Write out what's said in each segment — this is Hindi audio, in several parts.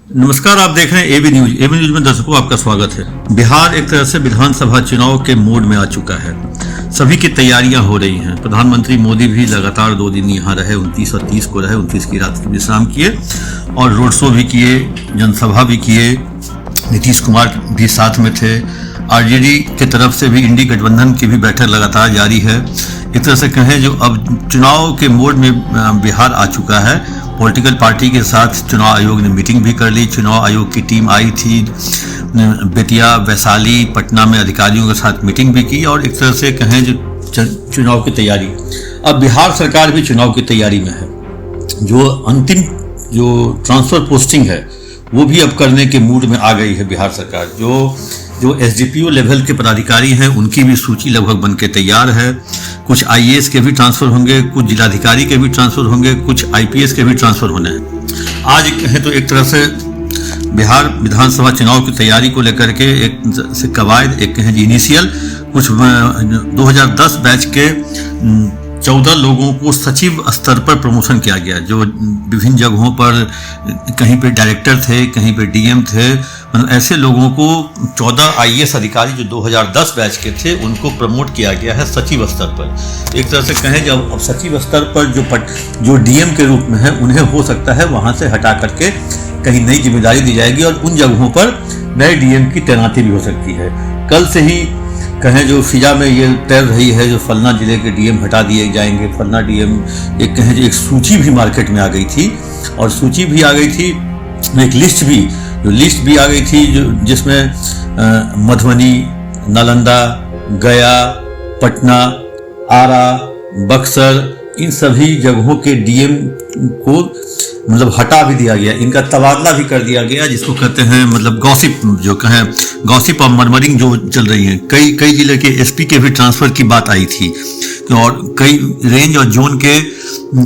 नमस्कार, आप देख रहे हैं एबी न्यूज। एबी न्यूज में दर्शकों आपका स्वागत है। बिहार एक तरह से विधानसभा चुनाव के मोड में आ चुका है। सभी की तैयारियां हो रही हैं। प्रधानमंत्री मोदी भी लगातार 2 दिन यहाँ रहे, 29 और 30 को रहे। 29 की रात की विश्राम किए और रोड शो भी किए, जनसभा भी किए। नीतीश कुमार भी साथ में थे। आरजेडी की तरफ से भी इंडी गठबंधन की भी बैठक लगातार जारी है। एक तरह से कहें जो अब चुनाव के मोड में बिहार आ चुका है। पॉलिटिकल पार्टी के साथ चुनाव आयोग ने मीटिंग भी कर ली। चुनाव आयोग की टीम आई थी बेतिया, वैशाली, पटना में अधिकारियों के साथ मीटिंग भी की और एक तरह से कहें जो चुनाव की तैयारी। अब बिहार सरकार भी चुनाव की तैयारी में है। जो अंतिम जो ट्रांसफर पोस्टिंग है वो भी अब करने के मूड में आ गई है बिहार सरकार। जो एसडीपीओ लेवल के पदाधिकारी हैं उनकी भी सूची लगभग बन के तैयार है। कुछ आईएएस के भी ट्रांसफर होंगे, कुछ जिलाधिकारी के भी ट्रांसफर होंगे, कुछ आईपीएस के भी ट्रांसफर होने हैं। आज कहें तो एक तरह से बिहार विधानसभा चुनाव की तैयारी को लेकर के एक से कवायद, एक कहें इनिशियल कुछ 2010 बैच के 14 लोगों को सचिव स्तर पर प्रमोशन किया गया। जो विभिन्न जगहों पर कहीं पे डायरेक्टर थे, कहीं पे डीएम थे, मतलब ऐसे लोगों को 14 आईएएस अधिकारी जो 2010 बैच के थे उनको प्रमोट किया गया है सचिव स्तर पर। एक तरह से कहें जब अब सचिव स्तर पर जो डीएम के रूप में है उन्हें हो सकता है वहां से हटा करके कहीं नई जिम्मेदारी दी जाएगी और उन जगहों पर नए डीएम की तैनाती भी हो सकती है। कल से ही कहें जो फिजा में ये तैर रही है जो फलना जिले के डीएम हटा दिए जाएंगे, फलना डीएम, एक कहें जो एक सूची भी मार्केट में आ गई थी और सूची भी आ गई थी, एक लिस्ट भी आ गई थी जो जिसमें मधुबनी, नालंदा, गया, पटना, आरा, बक्सर, इन सभी जगहों के डीएम को मतलब हटा भी दिया गया। इनका तबादला भी कर दिया गया, जिसको कहते हैं मतलब गॉसिप, जो कहें गॉसिप और मर्मरिंग जो चल रही है। कई जिले के एसपी के भी ट्रांसफर की बात आई थी और कई रेंज और जोन के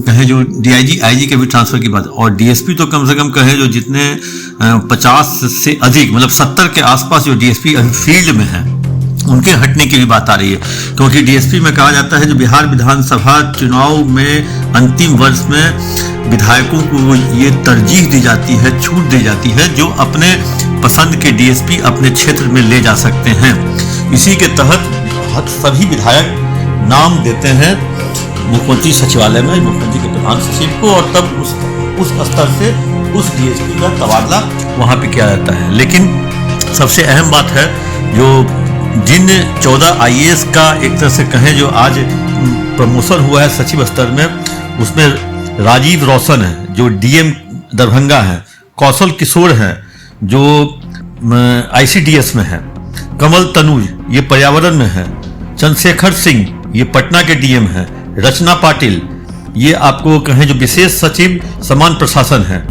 कहें जो डीआईजी, आईजी के भी ट्रांसफर की बात, और डीएसपी तो कम से कम कहें जो जितने 50 से अधिक मतलब 70 के आसपास जो डीएसपी अभी फील्ड में है उनके हटने की भी बात आ रही है। क्योंकि डीएसपी में कहा जाता है जो बिहार विधानसभा चुनाव में अंतिम वर्ष में विधायकों को ये तरजीह दी जाती है, छूट दी जाती है जो अपने पसंद के डीएसपी अपने क्षेत्र में ले जा सकते हैं। इसी के तहत सभी विधायक नाम देते हैं मुख्यमंत्री सचिवालय में, मुख्यमंत्री के प्रधान सचिव को, और तब उस स्तर से उस डीएसपी का तबादला वहां पे किया जाता है। लेकिन सबसे अहम बात है जो जिन 14 आईएएस का एक तरह से कहें जो आज प्रमोशन हुआ है सचिव स्तर में, उसमें राजीव रोशन है जो डीएम दरभंगा है, कौशल किशोर है जो आईसीडीएस में है, कमल तनुज ये पर्यावरण में है, चंद्रशेखर सिंह ये पटना के डीएम है, रचना पाटिल ये आपको कहें जो विशेष सचिव समान प्रशासन है,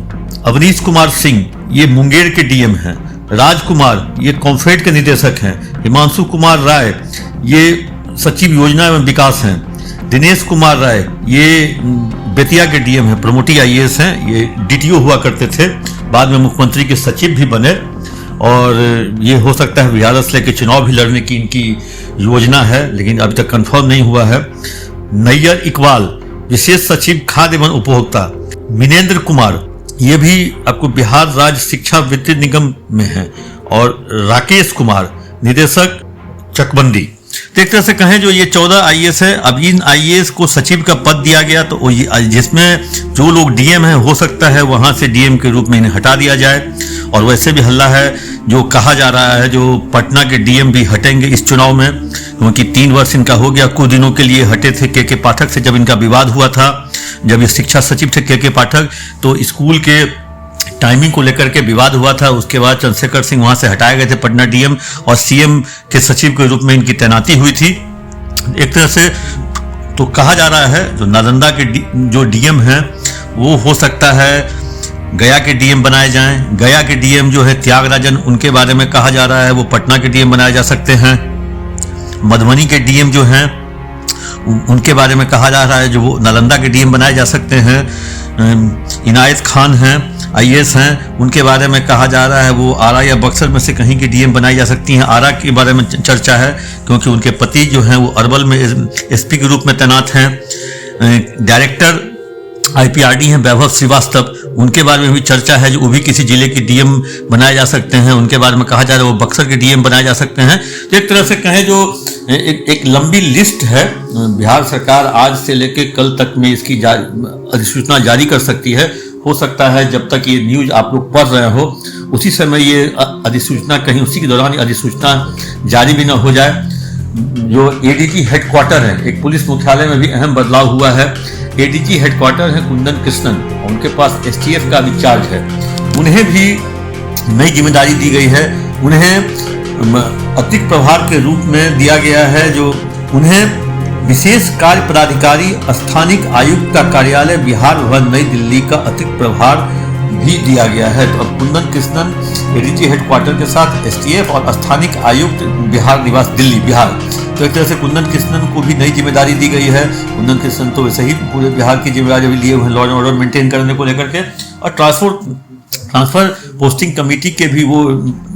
अवनीश कुमार सिंह ये मुंगेर के डीएम है, राजकुमार ये कॉम्फेड के निदेशक हैं, हिमांशु कुमार राय ये सचिव योजना एवं विकास हैं, दिनेश कुमार राय ये बेतिया के डीएम है, प्रमोटी आईएएस हैं, ये डीटीओ हुआ करते थे, बाद में मुख्यमंत्री के सचिव भी बने और ये हो सकता है बिहार से लेकर चुनाव भी लड़ने की इनकी योजना है, लेकिन अभी तक कंफर्म नहीं हुआ है। नैयर इकबाल विशेष सचिव खाद्य एवं उपभोक्ता, मिनेंद्र कुमार ये भी आपको बिहार राज्य शिक्षा वित्त निगम में है, और राकेश कुमार निदेशक चकबंदी। तो एक तरह से कहें जो ये 14 आईएएस है। अब इन आईएएस को सचिव का पद दिया गया तो जिसमें जो लोग डीएम हैं हो सकता है वहां से डीएम के रूप में इन्हें हटा दिया जाए। और वैसे भी हल्ला है जो कहा जा रहा है जो पटना के डीएम भी हटेंगे इस चुनाव में, क्योंकि 3 वर्ष इनका हो गया। कुछ दिनों के लिए हटे थे के पाठक से, जब इनका विवाद हुआ था, जब ये शिक्षा सचिव थे के पाठक, तो स्कूल के टाइमिंग को लेकर के विवाद हुआ था। उसके बाद चंद्रशेखर सिंह वहां से हटाए गए थे पटना डीएम और सीएम के सचिव के रूप में इनकी तैनाती हुई थी। एक तरह से तो कहा जा रहा है जो नालंदा के जो डीएम हैं वो हो सकता है गया के डीएम बनाए जाएं। गया के डीएम जो है त्यागराजन, उनके बारे में कहा जा रहा है वो पटना के डीएम बनाए जा सकते हैं। मधुबनी के डीएम जो हैं उनके बारे में कहा जा रहा है जो वो नालंदा के डीएम बनाए जा सकते हैं। इनायत खान हैं आईएएस हैं, उनके बारे में कहा जा रहा है वो आरा या बक्सर में से कहीं की डीएम बनाई जा सकती हैं। आरा के बारे में चर्चा है क्योंकि उनके पति जो हैं वो अरवल में एसपी के रूप में तैनात हैं। डायरेक्टर IPRD हैं वैभव श्रीवास्तव, उनके बारे में भी चर्चा है, जो वो भी किसी जिले के डीएम बनाए जा सकते हैं। उनके बारे में कहा जा रहा है वो बक्सर के डीएम बनाए जा सकते हैं। तो एक तरह से कहें जो एक लंबी लिस्ट है। बिहार सरकार आज से लेकर कल तक में इसकी अधिसूचना जारी कर सकती है। हो सकता है जब तक ये न्यूज आप लोग पढ़ रहे हो उसी समय ये अधिसूचना, कहीं उसी के दौरान अधिसूचना जारी भी ना हो जाए। जो ADG हेडक्वार्टर है, एक पुलिस मुख्यालय में भी अहम बदलाव हुआ है। ADG हेडक्वार्टर है कुंदन कृष्णन, उनके पास STF का भी चार्ज है। उन्हें भी नई जिम्मेदारी दी गई है। उन्हें अतिरिक्त प्रभार के रूप में दिया गया है, जो उन्हें विशेष कार्य पदाधिकारी स्थानिक आयुक्त का कार्यालय बिहार भवन नई दिल्ली का अतिरिक्त प्रभार भी दिया गया है। तो अब कुंदन कृष्णन ADG हेडक्वार्टर के साथ STF और स्थानिक आयुक्त बिहार निवास दिल्ली बिहार। तो एक तरह से कुंदन कृष्णन को भी नई जिम्मेदारी दी गई है। कुंदन कृष्णन तो वैसे ही पूरे बिहार की जिम्मेदारी भी लिए हुए हैं, लॉ एंड ऑर्डर मेंटेन करने को लेकर के, और ट्रांसफर पोस्टिंग कमेटी के भी वो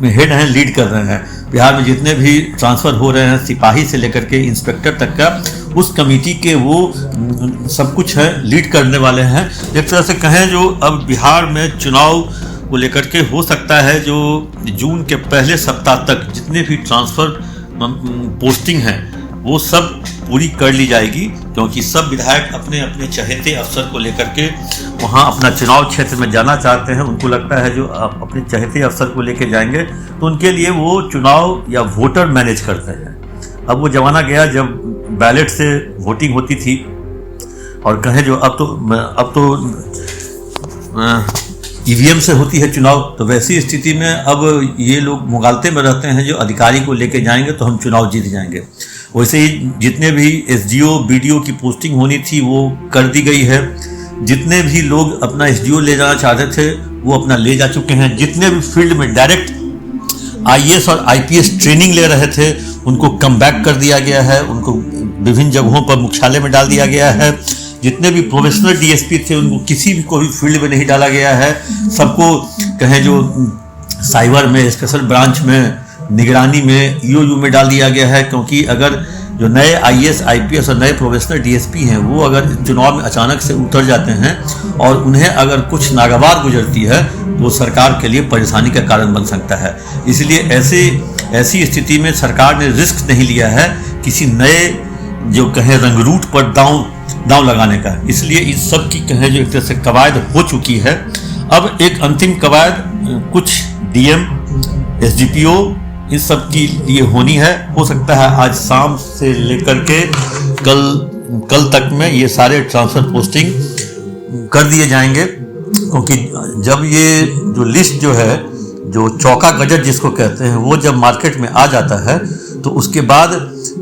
हेड हैं, लीड कर रहे हैं। बिहार में जितने भी ट्रांसफर हो रहे हैं सिपाही से लेकर के इंस्पेक्टर तक का, उस कमेटी के वो सब कुछ है, लीड करने वाले हैं। एक तरह से कहें जो अब बिहार में चुनाव को लेकर के हो सकता है जो जून के पहले सप्ताह तक जितने भी ट्रांसफर पोस्टिंग है वो सब पूरी कर ली जाएगी, क्योंकि सब विधायक अपने अपने चहेते अफसर को लेकर के वहाँ अपना चुनाव क्षेत्र में जाना चाहते हैं। उनको लगता है जो अपने चहेते अफसर को लेकर जाएंगे तो उनके लिए वो चुनाव या वोटर मैनेज करते हैं। अब वो जमाना गया जब बैलेट से वोटिंग होती थी, और कहें जो अब तो EVM से होती है चुनाव। तो वैसी स्थिति में अब ये लोग मुगालते में रहते हैं, जो अधिकारी को लेके जाएंगे तो हम चुनाव जीत जाएंगे। वैसे ही जितने भी SDO BDO की पोस्टिंग होनी थी वो कर दी गई है। जितने भी लोग अपना SDO ले जाना चाहते थे वो अपना ले जा चुके हैं। जितने भी फील्ड में डायरेक्ट IAS और IPS ट्रेनिंग ले रहे थे उनको कम बैक कर दिया गया है, उनको विभिन्न जगहों पर मुख्यालय में डाल दिया गया है। जितने भी प्रोफेशनल DSP थे उनको किसी भी कोई फील्ड में नहीं डाला गया है। सबको कहें जो साइबर में, स्पेशल ब्रांच में, निगरानी में, EOU में डाल दिया गया है। क्योंकि अगर जो नए IAS IPS और नए प्रोफेशनल DSP हैं वो अगर चुनाव में अचानक से उतर जाते हैं और उन्हें अगर कुछ नागवार गुजरती है तो सरकार के लिए परेशानी का कारण बन सकता है। इसलिए ऐसी स्थिति में सरकार ने रिस्क नहीं लिया है किसी नए जो कहें रंगरूट पर दांव लगाने का। इसलिए इस सब की कहें जो एक तरह से कवायद हो चुकी है। अब एक अंतिम कवायद कुछ DM SDPO इस सब की लिए होनी है। हो सकता है आज शाम से लेकर के कल तक में ये सारे ट्रांसफर पोस्टिंग कर दिए जाएंगे, क्योंकि जब ये जो लिस्ट जो है, जो चौका गजट जिसको कहते हैं, वो जब मार्केट में आ जाता है तो उसके बाद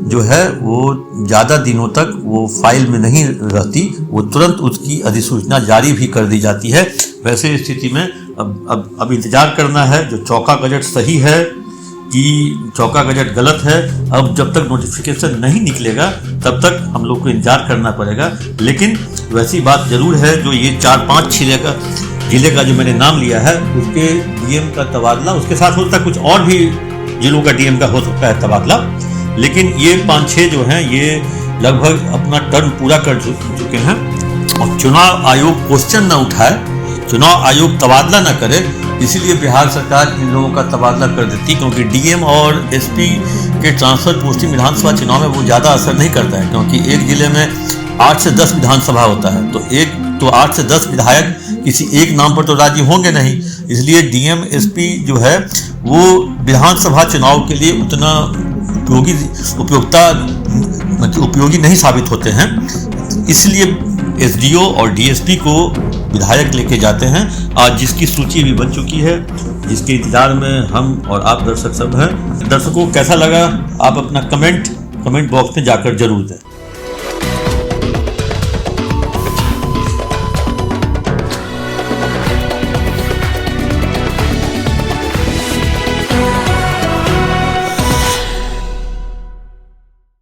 जो है वो ज़्यादा दिनों तक वो फाइल में नहीं रहती, वो तुरंत उसकी अधिसूचना जारी भी कर दी जाती है। वैसे स्थिति में अब इंतजार करना है जो चौका गजट सही है कि चौका गजट गलत है। अब जब तक नोटिफिकेशन नहीं निकलेगा तब तक हम लोग को इंतजार करना पड़ेगा। लेकिन वैसी बात जरूर है जो ये 4-5 जिले का जो मैंने नाम लिया है उसके DM का तबादला, उसके साथ हो सकता है कुछ और भी जिलों का DM का हो सकता है तबादला, लेकिन ये 5-6 जो हैं ये लगभग अपना टर्म पूरा कर चुके हैं। और चुनाव आयोग क्वेश्चन न उठाए, चुनाव आयोग तबादला न करे, इसीलिए बिहार सरकार इन लोगों का तबादला कर देती। क्योंकि DM और SP के ट्रांसफर पोस्टिंग विधानसभा चुनाव में वो ज़्यादा असर नहीं करता है, क्योंकि एक जिले में 8 से 10 विधानसभा होता है, तो 8 से 10 विधायक किसी एक नाम पर तो राजी होंगे नहीं। इसलिए DM SP जो है वो विधानसभा चुनाव के लिए उतना उपयोगी नहीं साबित होते हैं। इसलिए SDO और DSP को विधायक लेके जाते हैं। आज जिसकी सूची भी बन चुकी है, जिसके इंतजार में हम और आप दर्शक सब हैं। दर्शकों कैसा लगा आप अपना कमेंट बॉक्स में जाकर जरूर दें।